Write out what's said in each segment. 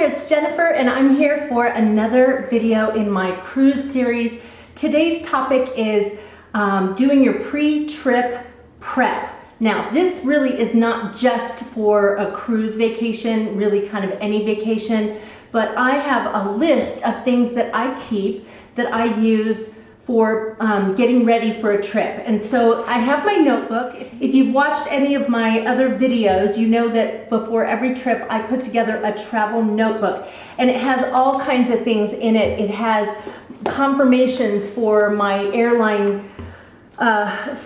it's Jennifer and I'm here for another video in my cruise series. Today's topic is doing your pre-trip prep. Now, this really is not just for a cruise vacation, really kind of any vacation, but I have a list of things that I keep that I use for getting ready for a trip. And so I have my notebook. If you've watched any of my other videos, you know that before every trip I put together a travel notebook, and it has all kinds of things in it. It has confirmations for my airline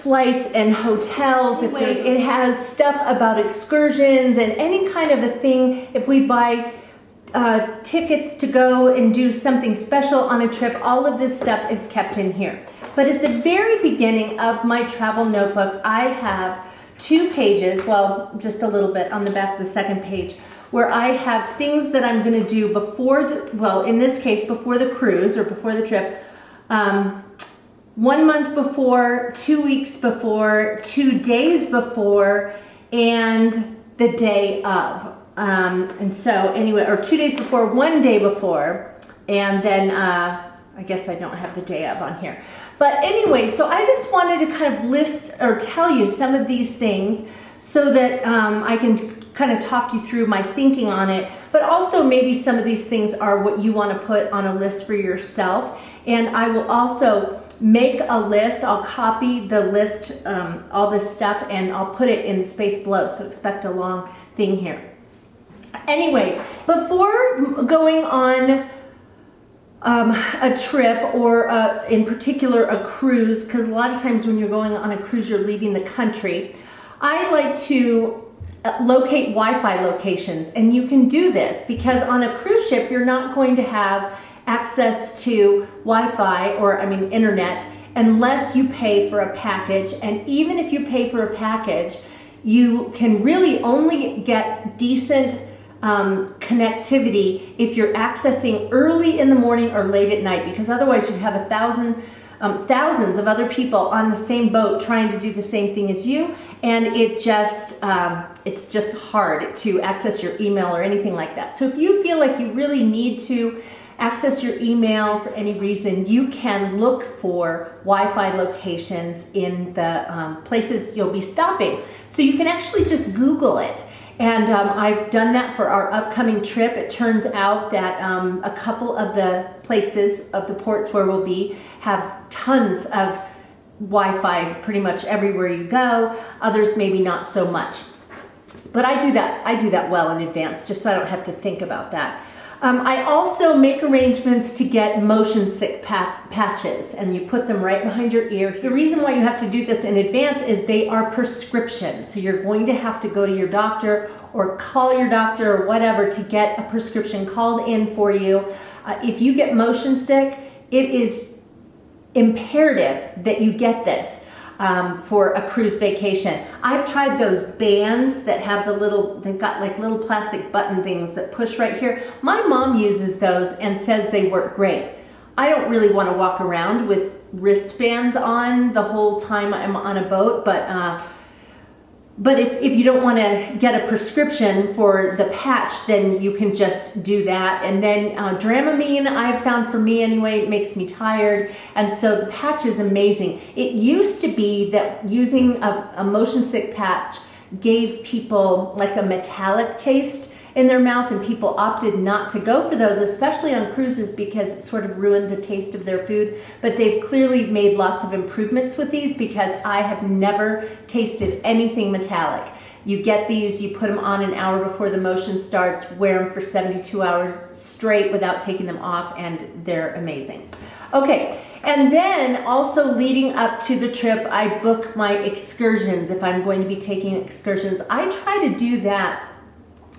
flights and hotels. It has stuff about excursions and any kind of a thing. If we buy tickets to go and do something special on a trip, all of this stuff is kept in here. But at the very beginning of my travel notebook, I have 2 pages, well, just a little bit on the back of the second page, where I have things that I'm going to do before the, well, in this case, before the cruise or before the trip, 1 month before, 2 weeks before, 2 days before, and the day of. And so anyway, or 2 days before, 1 day before, and then I guess I don't have the day of on here. But anyway, so I just wanted to kind of list or tell you some of these things so that I can kind of talk you through my thinking on it, but also maybe some of these things are what you want to put on a list for yourself. And I will also make a list. I'll copy the list, all this stuff, and I'll put it in the space below, so expect a long thing here. Anyway, before going on a trip or in particular a cruise, because a lot of times when you're going on a cruise you're leaving the country, I like to locate Wi-Fi locations. And you can do this because on a cruise ship you're not going to have access to Wi-Fi or internet unless you pay for a package. And even if you pay for a package, you can really only get decent connectivity if you're accessing early in the morning or late at night, because otherwise you have thousands of other people on the same boat trying to do the same thing as you, and it's just hard to access your email or anything like that. So if you feel like you really need to access your email for any reason, you can look for Wi-Fi locations in the places you'll be stopping. So you can actually just Google it. And I've done that for our upcoming trip. It turns out that a couple of the places of the ports where we'll be have tons of Wi-Fi pretty much everywhere you go. Others maybe not so much. But I do that well in advance, just so I don't have to think about that. I also make arrangements to get motion sick patches, and you put them right behind your ear. The reason why you have to do this in advance is they are prescriptions. So you're going to have to go to your doctor or call your doctor or whatever to get a prescription called in for you. If you get motion sick, it is imperative that you get this for a cruise vacation. I've tried those bands that have they've got like little plastic button things that push right here. My mom uses those and says they work great. I don't really want to walk around with wristbands on the whole time I'm on a boat, but if you don't want to get a prescription for the patch, then you can just do that. And then Dramamine, I've found for me anyway, it makes me tired. And so the patch is amazing. It used to be that using a motion sick patch gave people like a metallic taste in their mouth, and people opted not to go for those, especially on cruises, because it sort of ruined the taste of their food. But they've clearly made lots of improvements with these, because I have never tasted anything metallic. You get these, you put them on an hour before the motion starts, wear them for 72 hours straight without taking them off, and they're amazing. Okay, and then also leading up to the trip, I book my excursions. If I'm going to be taking excursions, I try to do that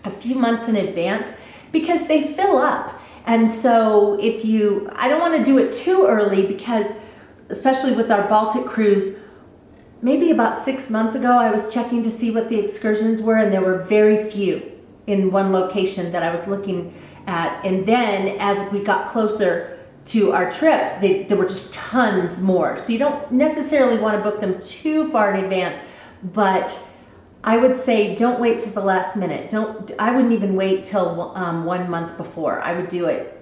a few months in advance because they fill up. And so I don't want to do it too early, because especially with our Baltic cruise, maybe about 6 months ago, I was checking to see what the excursions were, and there were very few in one location that I was looking at. And then as we got closer to our trip, there were just tons more. So you don't necessarily want to book them too far in advance, but I would say don't wait till the last minute. I wouldn't even wait till 1 month before. I would do it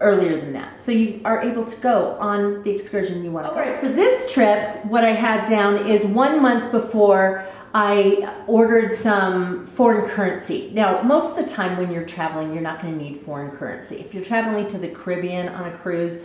earlier than that, so you are able to go on the excursion you want to go. All right, for this trip, what I had down is 1 month before I ordered some foreign currency. Now, most of the time when you're traveling, you're not going to need foreign currency. If you're traveling to the Caribbean on a cruise,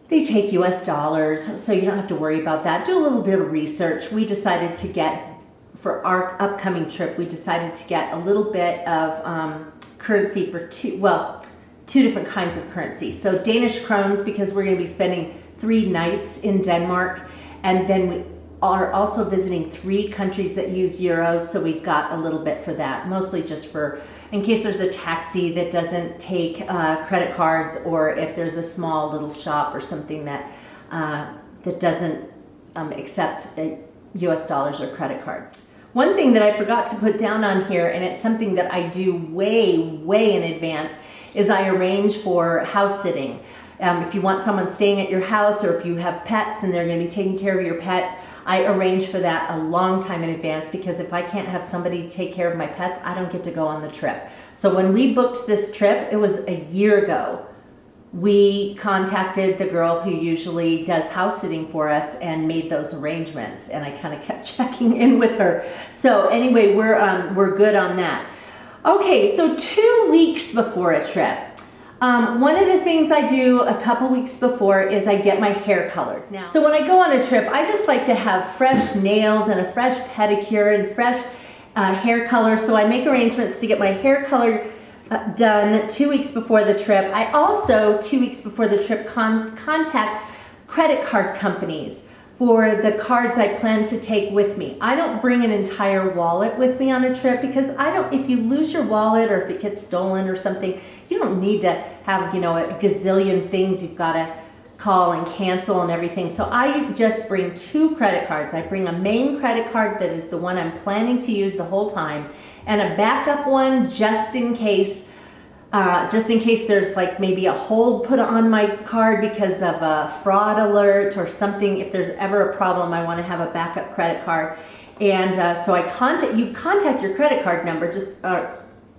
they take US dollars, so you don't have to worry about that. Do a little bit of research. We decided to get, for our upcoming trip, we decided to get a little bit of currency for two different kinds of currency. So Danish krones, because we're going to be spending 3 nights in Denmark, and then we are also visiting 3 countries that use euros, so we got a little bit for that, mostly just for in case there's a taxi that doesn't take credit cards, or if there's a small little shop or something that that doesn't accept US dollars or credit cards. One thing that I forgot to put down on here, and it's something that I do way in advance, is I arrange for house sitting. If you want someone staying at your house, or if you have pets and they're going to be taking care of your pets, I arrange for that a long time in advance, because if I can't have somebody take care of my pets, I don't get to go on the trip. So when we booked this trip, it was a year ago. We contacted the girl who usually does house sitting for us and made those arrangements, and I kind of kept checking in with her. So anyway, we're good on that. Okay, so 2 weeks before a trip, one of the things I do a couple weeks before is I get my hair colored. Now, so when I go on a trip, I just like to have fresh nails and a fresh pedicure and fresh hair color. So I make arrangements to get my hair colored done 2 weeks before the trip. I also, 2 weeks before the trip, contact credit card companies for the cards I plan to take with me. I don't bring an entire wallet with me on a trip, because if you lose your wallet or if it gets stolen or something, you don't need to have, a gazillion things you've got to call and cancel and everything. So I just bring 2 credit cards. I bring a main credit card that is the one I'm planning to use the whole time, and a backup one just in case there's like maybe a hold put on my card because of a fraud alert or something. If there's ever a problem, I want to have a backup credit card. And so you contact your credit card number, just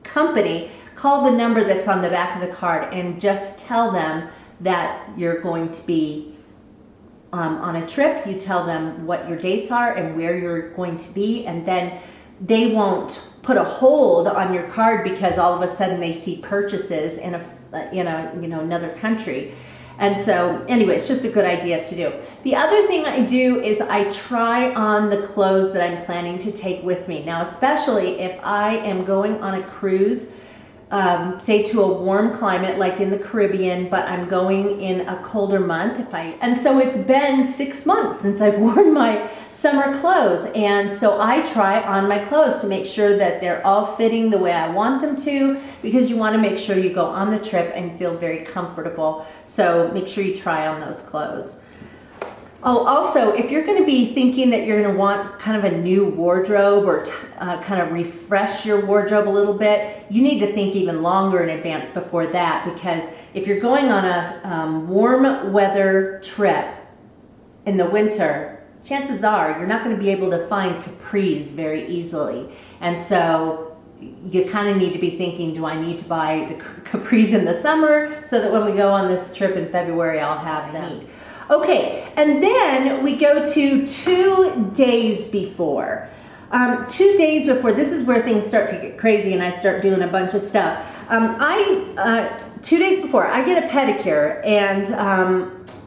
company, call the number that's on the back of the card, and just tell them that you're going to be on a trip. You tell them what your dates are and where you're going to be, and then they won't put a hold on your card because all of a sudden they see purchases in another country. And so anyway, it's just a good idea to do. The other thing I do is I try on the clothes that I'm planning to take with me. Now, especially if I am going on a cruise, say to a warm climate like in the Caribbean, but I'm going in a colder month. And so it's been 6 months since I've worn my summer clothes, and so I try on my clothes to make sure that they're all fitting the way I want them to, because you want to make sure you go on the trip and feel very comfortable. So make sure you try on those clothes. Oh, also, if you're going to be thinking that you're going to want kind of a new wardrobe, or kind of refresh your wardrobe a little bit, you need to think even longer in advance before that, because if you're going on a warm weather trip in the winter, chances are you're not going to be able to find capris very easily. And so you kind of need to be thinking, do I need to buy the capris in the summer so that when we go on this trip in February, I'll have them? Okay, and then we go to 2 days before. 2 days before, this is where things start to get crazy and I start doing a bunch of stuff. 2 days before, I get a pedicure, and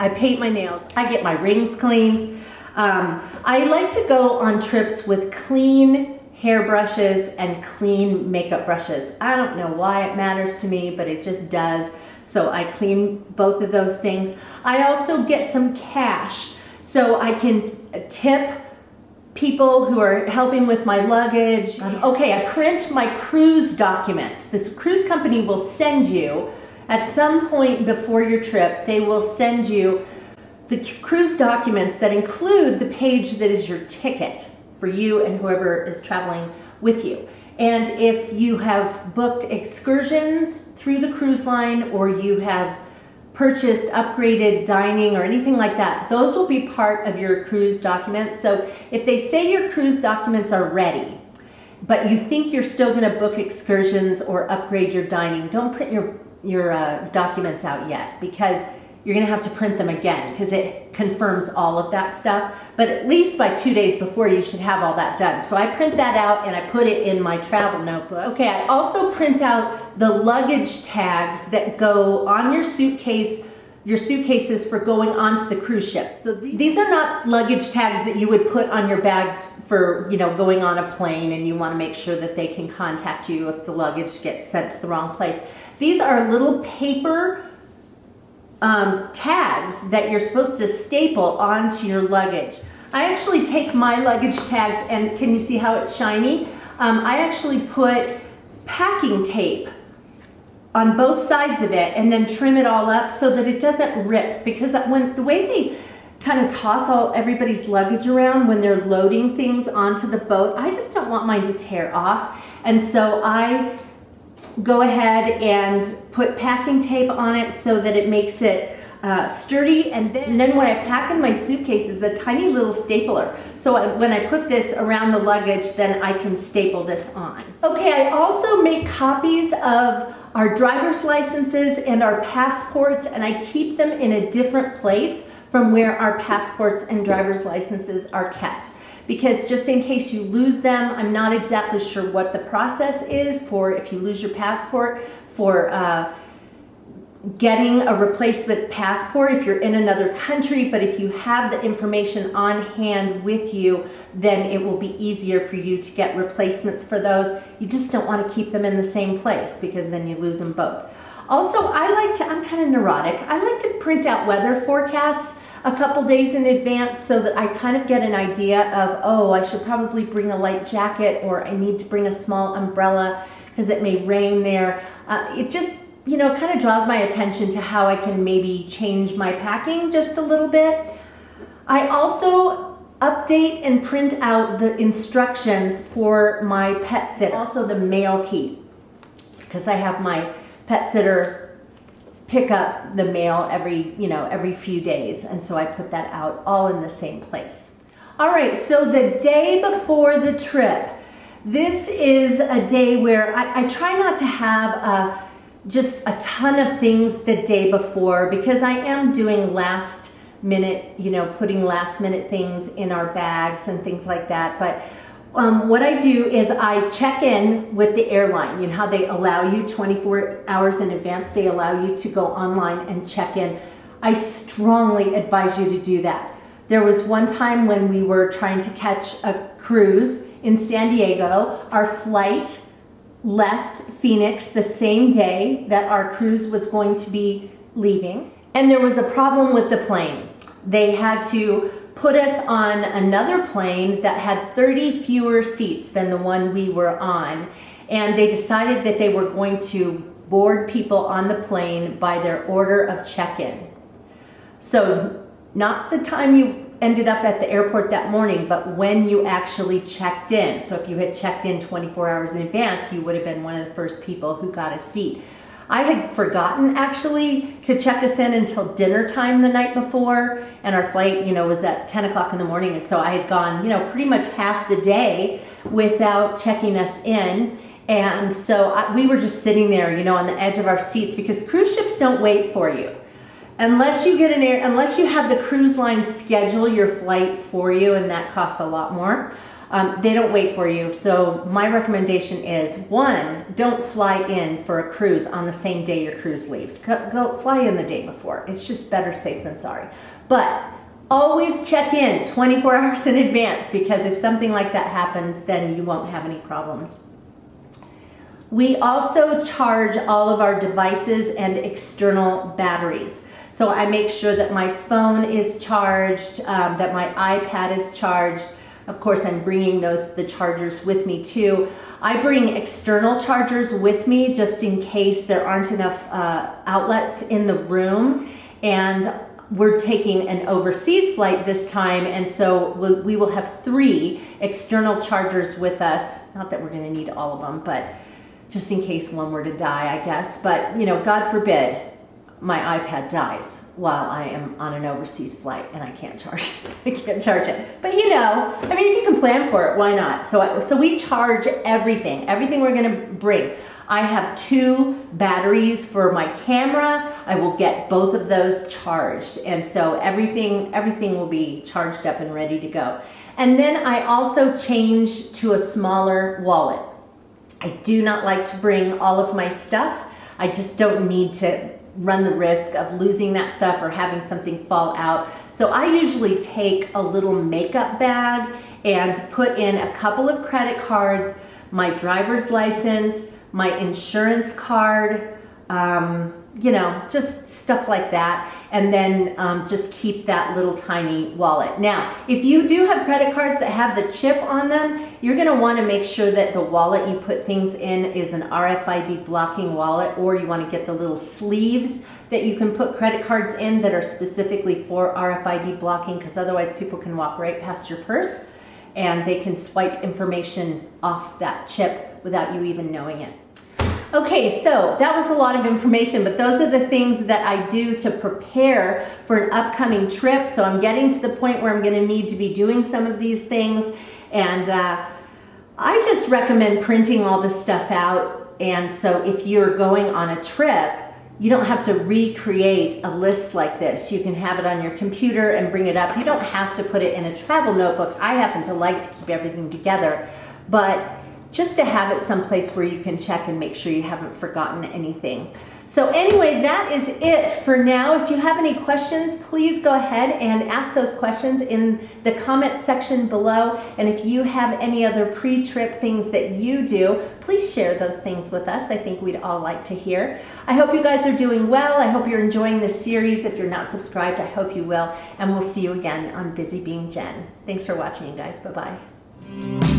I paint my nails. I get my rings cleaned. I like to go on trips with clean hairbrushes and clean makeup brushes. I don't know why it matters to me, but it just does. So I clean both of those things. I also get some cash so I can tip people who are helping with my luggage. Okay, I print my cruise documents. This cruise company will send you, at some point before your trip, they will send you the cruise documents that include the page that is your ticket for you and whoever is traveling with you. And if you have booked excursions through the cruise line, or you have purchased upgraded dining or anything like that, those will be part of your cruise documents. So if they say your cruise documents are ready, but you think you're still going to book excursions or upgrade your dining, don't print your documents out yet, because you're going to have to print them again because it confirms all of that stuff. But at least by 2 days before, you should have all that done. So I print that out and I put it in my travel notebook. Okay, I also print out the luggage tags that go on your suitcases for going onto the cruise ship. So these are not luggage tags that you would put on your bags for, you know, going on a plane and you want to make sure that they can contact you if the luggage gets sent to the wrong place. These are little paper tags that you're supposed to staple onto your luggage. I actually take my luggage tags, and can you see how it's shiny? I actually put packing tape on both sides of it and then trim it all up so that it doesn't rip, because the way they kind of toss everybody's luggage around when they're loading things onto the boat, I just don't want mine to tear off. And so I go ahead and put packing tape on it so that it makes it sturdy, and then when I pack in my suitcase is a tiny little stapler. So when I put this around the luggage, then I can staple this on. Okay, I also make copies of our driver's licenses and our passports, and I keep them in a different place from where our passports and driver's licenses are kept. Because just in case you lose them, I'm not exactly sure what the process is for if you lose your passport, for getting a replacement passport if you're in another country. But if you have the information on hand with you, then it will be easier for you to get replacements for those. You just don't want to keep them in the same place because then you lose them both. Also, I'm kind of neurotic. I like to print out weather forecasts a couple days in advance so that I kind of get an idea of, oh, I should probably bring a light jacket, or I need to bring a small umbrella because it may rain there. It just, you know, kind of draws my attention to how I can maybe change my packing just a little bit. I also update and print out the instructions for my pet sitter, also the mail key, because I have my pet sitter pick up the mail every few days, and so I put that out all in the same place. All right, so the day before the trip, this is a day where I try not to have just a ton of things the day before, because I am doing last minute, putting last minute things in our bags and things like that. But what I do is I check in with the airline. You know how they allow you 24 hours in advance, they allow you to go online and check in. I strongly advise you to do that. There was one time when we were trying to catch a cruise in San Diego. Our flight left Phoenix the same day that our cruise was going to be leaving, and there was a problem with the plane. They had to put us on another plane that had 30 fewer seats than the one we were on, and they decided that they were going to board people on the plane by their order of check-in. So not the time you ended up at the airport that morning, but when you actually checked in. So if you had checked in 24 hours in advance, you would have been one of the first people who got a seat. I had forgotten actually to check us in until dinner time the night before, and our flight, was at 10 o'clock in the morning, and so I had gone, pretty much half the day without checking us in. And so we were just sitting there, on the edge of our seats, because cruise ships don't wait for you. Unless you have the cruise line schedule your flight for you, and that costs a lot more. They don't wait for you. So my recommendation is, one, don't fly in for a cruise on the same day your cruise leaves. Go fly in the day before. It's just better safe than sorry. But always check in 24 hours in advance, because if something like that happens, then you won't have any problems. We also charge all of our devices and external batteries. So I make sure that my phone is charged, that my iPad is charged. Of course, I'm bringing the chargers with me too. I bring external chargers with me just in case there aren't enough outlets in the room. And we're taking an overseas flight this time, and so we will have 3 external chargers with us. Not that we're going to need all of them, but just in case one were to die, I guess. But, God forbid, my iPad dies while I am on an overseas flight and I can't charge it. But you know, I mean, if you can plan for it, why not? So we charge everything we're gonna bring. I have 2 batteries for my camera. I will get both of those charged. And so everything will be charged up and ready to go. And then I also changed to a smaller wallet. I do not like to bring all of my stuff. I just don't need to run the risk of losing that stuff or having something fall out. So I usually take a little makeup bag and put in a couple of credit cards, my driver's license, my insurance card, you know, just stuff like that. And then just keep that little tiny wallet. Now, if you do have credit cards that have the chip on them, you're gonna wanna make sure that the wallet you put things in is an RFID blocking wallet, or you wanna get the little sleeves that you can put credit cards in that are specifically for RFID blocking, because otherwise people can walk right past your purse and they can swipe information off that chip without you even knowing it. Okay, so that was a lot of information, but those are the things that I do to prepare for an upcoming trip. So I'm getting to the point where I'm gonna need to be doing some of these things. And I just recommend printing all this stuff out. And so if you're going on a trip, you don't have to recreate a list like this. You can have it on your computer and bring it up. You don't have to put it in a travel notebook. I happen to like to keep everything together, but just to have it someplace where you can check and make sure you haven't forgotten anything. So anyway, that is it for now. If you have any questions, please go ahead and ask those questions in the comment section below. And if you have any other pre-trip things that you do, please share those things with us. I think we'd all like to hear. I hope you guys are doing well. I hope you're enjoying this series. If you're not subscribed, I hope you will. And we'll see you again on Busy Being Jen. Thanks for watching, you guys. Bye-bye.